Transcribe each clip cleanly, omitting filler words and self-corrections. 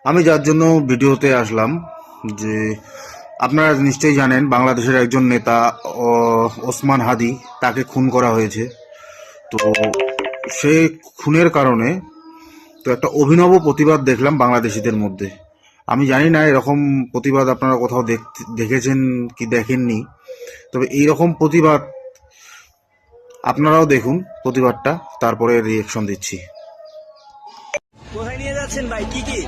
আমি যার জন্য ভিডিওতে আসলাম যে আপনারা নিশ্চয়ই জানেন বাংলাদেশের একজন নেতা ওসমান হাদি, তাকে খুন করা হয়েছে। তো সেই খুনের কারণে তো একটা অভিনব প্রতিবাদ দেখলাম বাংলাদেশিদের মধ্যে। আমি জানি না এরকম প্রতিবাদ আপনারা কোথাও দেখেছেন কি দেখেননি, তবে এই রকম প্রতিবাদ আপনারাও দেখুন প্রতিবাদটা, তারপরে রিয়েকশন দিচ্ছি। কোথায় নিয়ে যাচ্ছেন ভাই? কি কি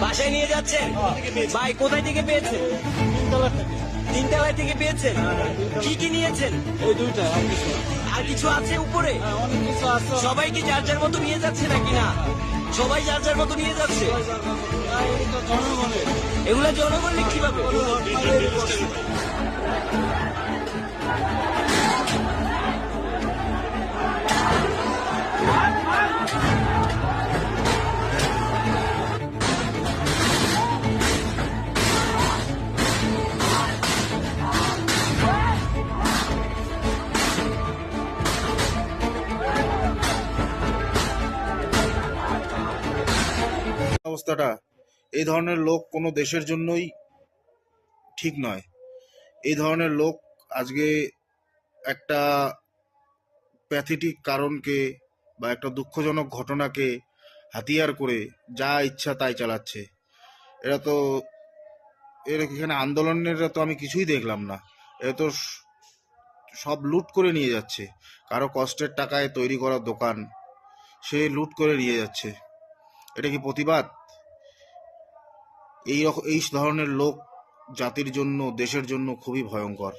বাসায় নিয়ে যাচ্ছেন ভাই? কোথায় থেকে পেয়েছেন? তিনতলায় থেকে পেয়েছেন? কি কি নিয়েছেন? এই দুইটা আর কিছু আছে উপরে? অনেক কিছু আছে। সবাই কি যার যার মতো নিয়ে যাচ্ছে নাকি না? সবাই যার যার মতো নিয়ে যাচ্ছে। জনগণের এগুলা জনগণের কিভাবে? অবস্থাটা, এই ধরনের লোক কোনো দেশের জন্যই ঠিক নয়। এই ধরনের লোক আজকে একটা প্যাথেটিক কারণকে বা একটা দুঃখজনক ঘটনাকে হাতিয়ার করে যা ইচ্ছা তাই চালাচ্ছে। এরা তো এখানে আন্দোলনের তো আমি কিছুই দেখলাম না। এরা তো সব লুট করে নিয়ে যাচ্ছে। কারো কষ্টের টাকায় তৈরি করা দোকান সে লুট করে নিয়ে যাচ্ছে। এটা কি প্রতিবাদ? এই ধরনের লোক জাতির জন্য, দেশের জন্য খুবই ভয়ঙ্কর।